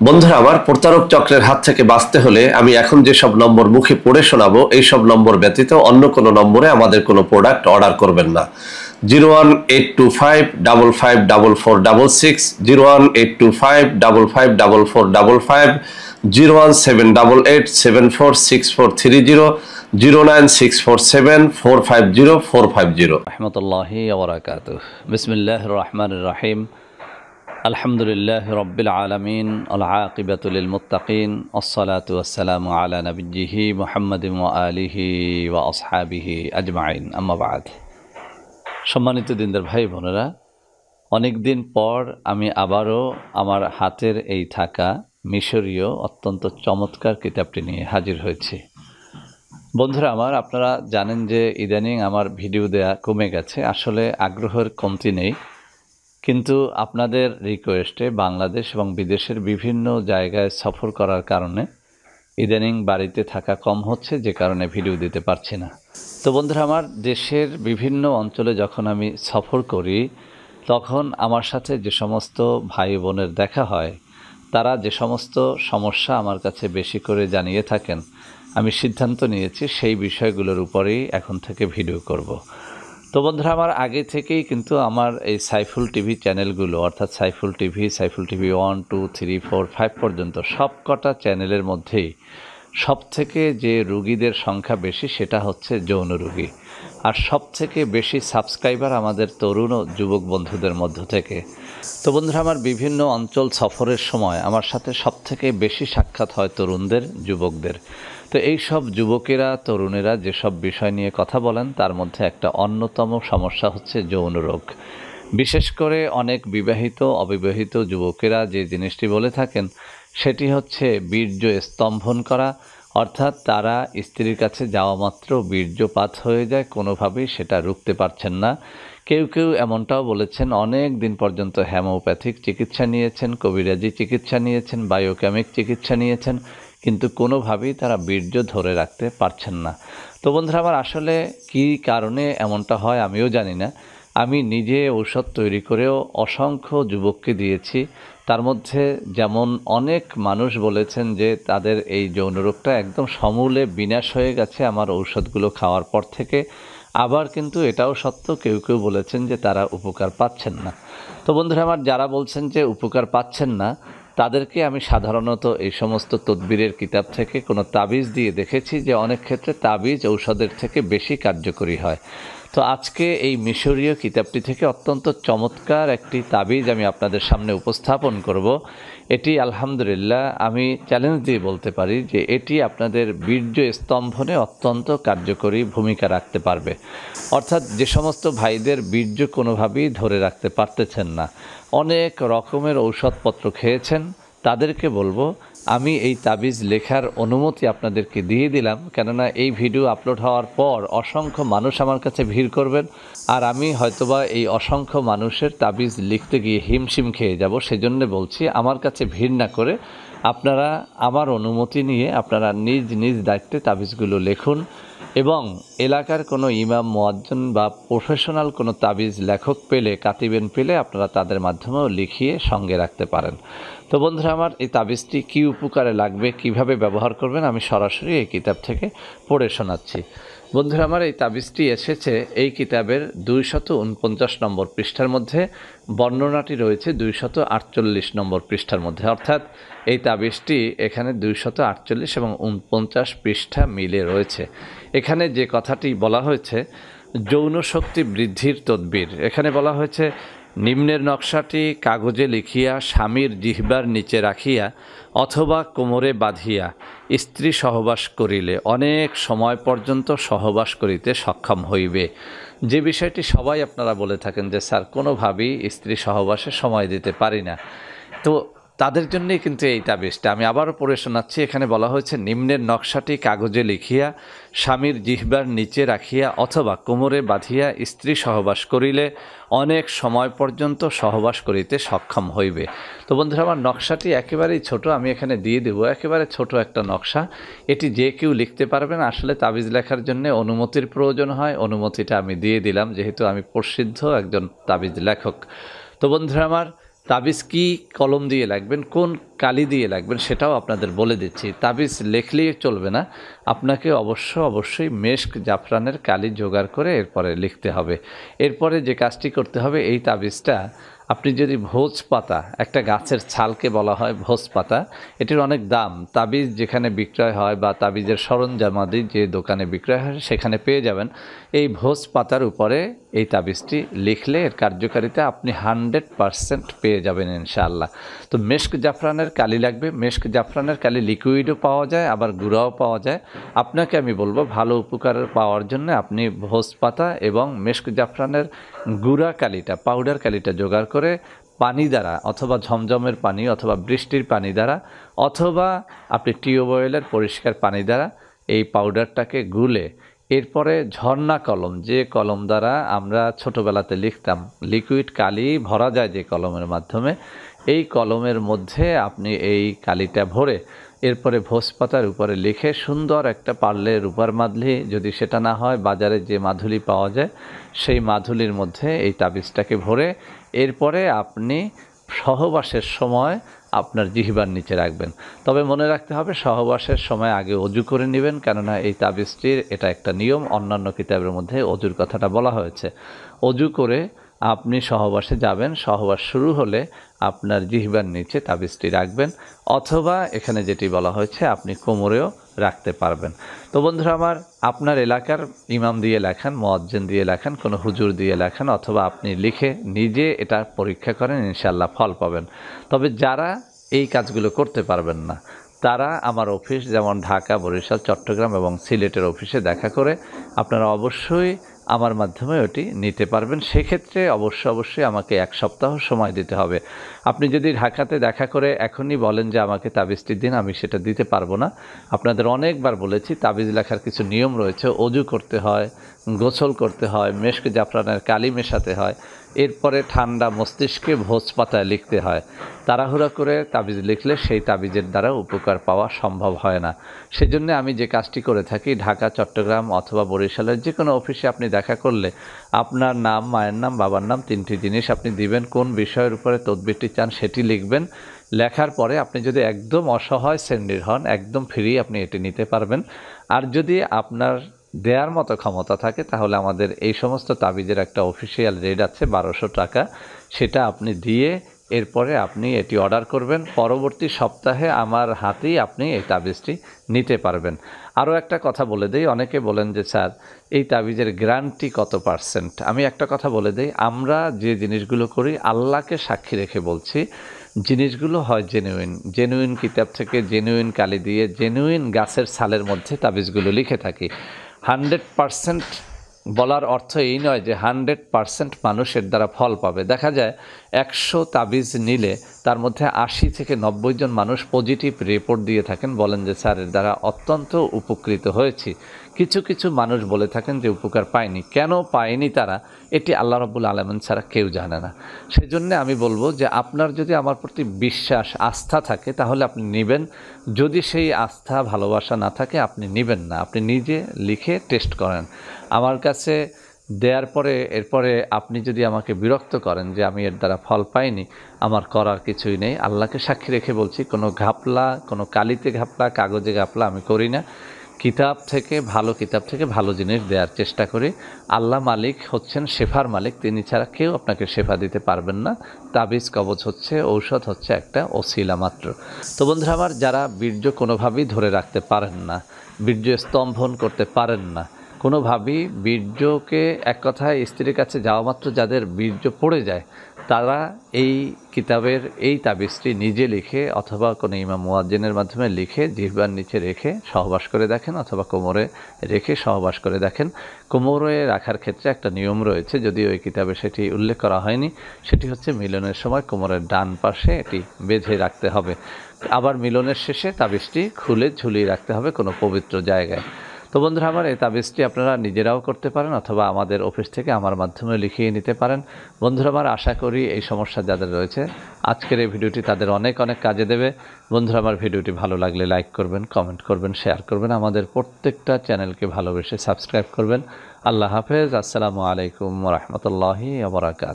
বন্ধুরা আমার, প্রতারক চক্রের হাত থেকে বাঁচতে হলে আমি এখন যেসব নম্বর মুখে পড়ে শোনাবো এই সব নম্বর ব্যতীত অন্য কোনো নম্বরে আমাদের কোনো প্রোডাক্ট অর্ডার করবেন না। 01825554466, 01825554455, 01788746430, 09647450450। রহমতুল্লাহি ওয়া বারাকাতুহু। বিসমিল্লাহির রহমানির রহিম। আলহামদুলিল্লাহি রাব্বিল আলামিন, আল আকিবাতু লিল মুত্তাকিন, আসসালাতু ওয়াসসালামু আলা নবিয়্যিহি মুহাম্মাদিন ওয়া আলিহি ওয়া আসহাবিহি আজমাইন, আম্মা বাদ। সম্মানিত দিনদার ভাই বোনেরা, অনেক দিন পর আমি আবারও আমার হাতের এই থাকা মিশরীয় অত্যন্ত চমৎকার কিতাবটি নিয়ে হাজির হয়েছি। বন্ধুরা আমার, আপনারা জানেন যে ইদানিং আমার ভিডিও দেয়া কমে গেছে। আসলে আগ্রহের কমতি নেই, কিন্তু আপনাদের রিকোয়েস্টে বাংলাদেশ এবং বিদেশের বিভিন্ন জায়গায় সফর করার কারণে ইদানিং বাড়িতে থাকা কম হচ্ছে, যে কারণে ভিডিও দিতে পারছি না। তো বন্ধুরা আমার, দেশের বিভিন্ন অঞ্চলে যখন আমি সফর করি তখন আমার সাথে যে সমস্ত ভাই বোনের দেখা হয়, তারা যে সমস্ত সমস্যা আমার কাছে বেশি করে জানিয়ে থাকেন, আমি সিদ্ধান্ত নিয়েছি সেই বিষয়গুলোর উপরেই এখন থেকে ভিডিও করব। তো বন্ধুরা আমার, আগে থেকেই কিন্তু আমার এই সাইফুল টিভি চ্যানেলগুলো, অর্থাৎ সাইফুল টিভি 1, 2, 3, 4, 5 পর্যন্ত সব কটা চ্যানেলের মধ্যেই সবথেকে যে রুগীদের সংখ্যা বেশি সেটা হচ্ছে যৌন রুগী। আর সবথেকে বেশি সাবস্ক্রাইবার আমাদের তরুণ ও যুবক বন্ধুদের মধ্য থেকে। তো বন্ধুরা আমার, বিভিন্ন অঞ্চল সফরের সময় আমার সাথে সবথেকে বেশি সাক্ষাৎ হয় তরুণদের, যুবকদের। তো এই সব যুবকেরা, তরুণেরা যেসব বিষয় নিয়ে কথা বলেন তার মধ্যে একটা অন্যতম সমস্যা হচ্ছে যৌন রোগ। বিশেষ করে অনেক বিবাহিত অবিবাহিত যুবকেরা যে জিনিসটি বলে থাকেন সেটি হচ্ছে বীর্য স্তম্ভন করা, অর্থাৎ তারা স্ত্রীর কাছে যাওয়া মাত্র বীর্যপাত হয়ে যায়, কোনোভাবেই সেটা রুখতে পারছেন না। কেউ কেউ এমনটাও বলেছেন অনেক দিন পর্যন্ত হোমিওপ্যাথিক চিকিৎসা নিয়েছেন, কবিরাজি চিকিৎসা নিয়েছেন, বায়োকেমিক চিকিৎসা নিয়েছেন, কিন্তু কোনোভাবেই তারা বীর্য ধরে রাখতে পারছেন না। তো বন্ধুরা আমার, আসলে কী কারণে এমনটা হয় আমিও জানি না। আমি নিজে ঔষধ তৈরি করেও অসংখ্য যুবককে দিয়েছি। তার মধ্যে যেমন অনেক মানুষ বলেছেন যে তাদের এই যৌন রোগটা একদম সমূলে বিনাশ হয়ে গেছে আমার ঔষধগুলো খাওয়ার পর থেকে। আবার কিন্তু এটাও সত্য, কেউ কেউ বলেছেন যে তারা উপকার পাচ্ছেন না। তো বন্ধুরা আমার, যারা বলছেন যে উপকার পাচ্ছেন না তাদেরকে আমি সাধারণত এই সমস্ত তদবিরের কিতাব থেকে কোনো তাবিজ দিয়ে দেখেছি যে অনেক ক্ষেত্রে তাবিজ ঔষধের থেকে বেশি কার্যকরী হয়। তো আজকে এই মিশরীয় কিতাবটি থেকে অত্যন্ত চমৎকার একটি তাবিজ আমি আপনাদের সামনে উপস্থাপন করব। এটি আলহামদুলিল্লাহ আমি চ্যালেঞ্জ দিয়ে বলতে পারি যে এটি আপনাদের বীর্য স্তম্ভনে অত্যন্ত কার্যকরী ভূমিকা রাখতে পারবে। অর্থাৎ যে সমস্ত ভাইদের বীর্য কোনোভাবেই ধরে রাখতে পারতেছেন না, অনেক রকমের ঔষধপত্র খেয়েছেন, তাদেরকে বলবো আমি এই তাবিজ লেখার অনুমতি আপনাদেরকে দিয়ে দিলাম। কেননা এই ভিডিও আপলোড হওয়ার পর অসংখ্য মানুষ আমার কাছে ভিড় করবেন, আর আমি হয়তোবা এই অসংখ্য মানুষের তাবিজ লিখতে গিয়ে হিমশিম খেয়ে যাব। সেজন্য বলছি, আমার কাছে ভিড় না করে আপনারা আমার অনুমতি নিয়ে আপনারা নিজ নিজ দায়িত্বে তাবিজগুলো লিখুন, এবং এলাকার কোনো ইমাম, মুয়াজ্জিন বা প্রফেশনাল কোনো তাবিজ লেখক পেলে, কাতিবেন পেলে আপনারা তাদের মাধ্যমেও লিখিয়ে সঙ্গে রাখতে পারেন। তো বন্ধুরা আমার, এই তাবিজটি কী উপকারে লাগবে, কিভাবে ব্যবহার করবেন, আমি সরাসরি এই কিতাব থেকে পড়ে শোনাচ্ছি। বন্ধুরা আমার, এই তাবিজটি এসেছে এই কিতাবের 249 নম্বর পৃষ্ঠার মধ্যে, বর্ণনাটি রয়েছে 248 নম্বর পৃষ্ঠার মধ্যে। অর্থাৎ এই তাবিজটি এখানে 248 এবং 49 পৃষ্ঠা মিলে রয়েছে। এখানে যে কথাটি বলা হয়েছে, যৌন শক্তি বৃদ্ধির তদবির, এখানে বলা হয়েছে নিম্নের নকশাটি কাগজে লিখিয়া স্বামীর জিহ্বার নিচে রাখিয়া অথবা কোমরে বাঁধিয়া স্ত্রী সহবাস করিলে অনেক সময় পর্যন্ত সহবাস করিতে সক্ষম হইবে। যে বিষয়টি সবাই আপনারা বলে থাকেন যে স্যার কোনোভাবেই স্ত্রী সহবাসে সময় দিতে পারি না, তো তাদের জন্যই কিন্তু এই তাবিজটা আমি আবারও পড়ে শোনাচ্ছি। এখানে বলা হয়েছে নিম্নের নকশাটি কাগজে লিখিয়া স্বামীর জিহ্বার নিচে রাখিয়া অথবা কোমরে বাঁধিয়া স্ত্রী সহবাস করিলে অনেক সময় পর্যন্ত সহবাস করিতে সক্ষম হইবে। তো বন্ধুরা আমার, নকশাটি একেবারেই ছোট, আমি এখানে দিয়ে দেবো, একেবারে ছোট একটা নকশা। এটি যে কেউ লিখতে পারবেন। আসলে তাবিজ লেখার জন্য অনুমতির প্রয়োজন হয়, অনুমতিটা আমি দিয়ে দিলাম যেহেতু আমি প্রসিদ্ধ একজন তাবিজ লেখক। তো বন্ধুরা আমার, তাবিজ কি কলম দিয়ে লাগবেন, কোন কালি দিয়ে লাগবেন সেটাও আপনাদের বলে দিচ্ছি। তাবিজ লিখলেই চলবে না, আপনাকে অবশ্যই মেশক জাফরানের কালি জোগাড় করে এরপরে লিখতে হবে। এরপরে যে কাজটি করতে হবে, এই তাবিজটা আপনি যদি ভোজ পাতা, একটা গাছের ছালকে বলা হয় ভোজ পাতা, এটির অনেক দাম। তাবিজ যেখানে বিক্রয় হয় বা তাবিজের সরঞ্জামাদি যে দোকানে বিক্রয় হয় সেখানে পেয়ে যাবেন। এই ভোজ পাতার উপরে এই তাবিজটি লিখলে এর কার্যকারিতা আপনি 100% পেয়ে যাবেন ইনশাআল্লাহ। তো মেশক জাফরানের কালি লাগবে। মেশক জাফরানের কালি লিকুইডও পাওয়া যায়, আবার গুঁড়াও পাওয়া যায়। আপনাকে আমি বলবো ভালো উপকার পাওয়ার জন্য আপনি ভোজ পাতা এবং মেশক জাফরানের গুঁড়া কালিটা, পাউডার কালিটা জোগাড় করে পানি দ্বারা, অথবা ঝমঝমের পানি অথবা বৃষ্টির পানি দ্বারা, অথবা আপনি টিউবওয়েলের পরিষ্কার পানি দ্বারা এই পাউডারটাকে গুলে এরপরে ঝর্ণা কলম, যে কলম দ্বারা আমরা ছোটোবেলাতে লিখতাম, লিকুইড কালি ভরা যায় যে কলমের মাধ্যমে, এই কলমের মধ্যে আপনি এই কালিটা ভরে এরপরে ভোজ পাতার উপরে লিখে সুন্দর একটা পারলে রূপার মাদুলি, যদি সেটা না হয় বাজারে যে মাদুলি পাওয়া যায় সেই মাদুলির মধ্যে এই তাবিজটাকে ভরে এরপরে আপনি সহবাসের সময় আপনার জিহ্বার নিচে রাখবেন। তবে মনে রাখতে হবে সহবাসের সময় আগে অজু করে নেবেন, কেননা এই তাবিজটির এটা একটা নিয়ম। অন্যান্য কিতাবের মধ্যে অজুর কথাটা বলা হয়েছে। অজু করে আপনি সহবাসে যাবেন, সহবাস শুরু হলে আপনার জিহ্বার নিচে তাবিজটি রাখবেন, অথবা এখানে যেটি বলা হয়েছে আপনি কোমরেও রাখতে পারবেন। তো বন্ধুরা আমার, আপনার এলাকার ইমাম দিয়ে লেখান, মুয়াজ্জিন দিয়ে লেখান, কোনো হুজুর দিয়ে লেখান, অথবা আপনি লিখে নিজে এটা পরীক্ষা করেন, ইনশাআল্লাহ ফল পাবেন। তবে যারা এই কাজগুলো করতে পারবেন না তারা আমার অফিস, যেমন ঢাকা, বরিশাল, চট্টগ্রাম এবং সিলেটের অফিসে দেখা করে আপনারা অবশ্যই আমার মাধ্যমে ওটি নিতে পারবেন। সেক্ষেত্রে অবশ্যই আমাকে 1 সপ্তাহ সময় দিতে হবে। আপনি যদি ঢাকাতে দেখা করে এখনই বলেন যে আমাকে তাবিজটি দিন, আমি সেটা দিতে পারবো না। আপনাদের অনেকবার বলেছি তাবিজ লেখার কিছু নিয়ম রয়েছে। অজু করতে হয়, গোসল করতে হয়, মেশক জাফরানের কালি মেশাতে হয়, এরপরে ঠান্ডা মস্তিষ্কে ভোজ পাতায় লিখতে হয়। তাড়াহুড়া করে তাবিজ লিখলে সেই তাবিজের দ্বারা উপকার পাওয়া সম্ভব হয় না। সেজন্য আমি যে কাজটি করে থাকি, ঢাকা, চট্টগ্রাম অথবা বরিশালের যে কোনো অফিসে আপনি দেখা করলে আপনার নাম, মায়ের নাম, বাবার নাম, 3টি জিনিস আপনি দিবেন, কোন বিষয়ের উপরে তদবিরটি চান সেটি লিখবেন। লেখার পরে আপনি যদি একদম অসহায় শ্রেণীর হন, একদম ফ্রি, আপনি এটি নিতে পারবেন। আর যদি আপনার দেওয়ার মতো ক্ষমতা থাকে তাহলে আমাদের এই সমস্ত তাবিজের একটা অফিসিয়াল রেট আছে 1200 টাকা, সেটা আপনি দিয়ে এরপরে আপনি এটি অর্ডার করবেন। পরবর্তী সপ্তাহে আমার হাতেই আপনি এই তাবিজটি নিতে পারবেন। আরও একটা কথা বলে দেই, অনেকে বলেন যে স্যার এই তাবিজের গ্যারান্টি কত %? আমি একটা কথা বলে দেই, আমরা যে জিনিসগুলো করি আল্লাহকে সাক্ষী রেখে বলছি, জিনিসগুলো হয় জেনুইন কিতাব থেকে জেনুইন কালি দিয়ে জেনুইন গাছের ছালের মধ্যে তাবিজগুলো লিখে থাকি। 100% বলার অর্থ এই নয় যে 100% মানুষের দ্বারা ফল পাবে। দেখা যায় 100 তাবিজ নিলে তার মধ্যে 80 থেকে 90 জন মানুষ পজিটিভ রিপোর্ট দিয়ে থাকেন, বলেন যে স্যার এর দ্বারা অত্যন্ত উপকৃত হয়েছি। কিছু মানুষ বলে থাকেন যে উপকার পায়নি। কেন পায়নি তারা, এটি আল্লাহ রাব্বুল আলামিন ছাড়া কেউ জানে না। সেজন্য আমি বলবো যে আপনার যদি আমার প্রতি বিশ্বাস, আস্থা থাকে তাহলে আপনি নেবেন। যদি সেই আস্থা, ভালোবাসা না থাকে আপনি নেবেন না। আপনি নিজে লিখে টেস্ট করেন। আমার কাছে দেওয়ার পরে এরপরে আপনি যদি আমাকে বিরক্ত করেন যে আমি এর দ্বারা ফল পাইনি, আমার করার কিছুই নেই। আল্লাহকে সাক্ষী রেখে বলছি, কোনো ঘাপলা, কোনো কালিতে ঘাপলা, কাগজে ঘাপলা আমি করি না। কিতাব থেকে ভালো জিনিস দেওয়ার চেষ্টা করি। আল্লাহ মালিক হচ্ছেন শেফার মালিক, তিনি ছাড়া কেউ আপনাকে শেফা দিতে পারবেন না। তাবিজ কবজ হচ্ছে, ঔষধ হচ্ছে একটা ওসিলা মাত্র। তো বন্ধুরা আমার, যারা বীর্য কোনোভাবেই ধরে রাখতে পারেন না, বীর্য স্তম্ভন করতে পারেন না, কোনোভাবেই বীর্যকে, এক কথায় স্ত্রীর কাছে যাওয়া মাত্র যাদের বীর্য পড়ে যায়, তারা এই কিতাবের এই তাবিজটি নিজে লিখে অথবা কোনো ইমাম মুয়াজ্জিনের মাধ্যমে লিখে জিহ্বার নিচে রেখে সহবাস করে দেখেন, অথবা কোমরে রেখে সহবাস করে দেখেন। কোমরে রাখার ক্ষেত্রে একটা নিয়ম রয়েছে, যদিও ওই কিতাবে সেটি উল্লেখ করা হয়নি। সেটি হচ্ছে মিলনের সময় কোমরের ডান পাশে এটি বেঁধে রাখতে হবে, আবার মিলনের শেষে তাবিজটি খুলে ঝুলিয়ে রাখতে হবে কোনো পবিত্র জায়গায়। তো বন্ধুরা আমার, এই তাবিজটি আপনারা নিজেরাও করতে পারেন অথবা আমাদের অফিস থেকে আমার মাধ্যমে লিখিয়ে নিতে পারেন। বন্ধুরা আমার, আশা করি এই সমস্যা যাদের রয়েছে আজকের এই ভিডিওটি তাদের অনেক কাজে দেবে। বন্ধুরা আমার, ভিডিওটি ভালো লাগলে লাইক করবেন, কমেন্ট করবেন, শেয়ার করবেন, আমাদের প্রত্যেকটা চ্যানেলকে ভালোবেসে সাবস্ক্রাইব করবেন। আল্লাহ হাফেজ। আসসালামু আলাইকুম ওয়া রাহমাতুল্লাহি ওয়া বারাকাতুহু।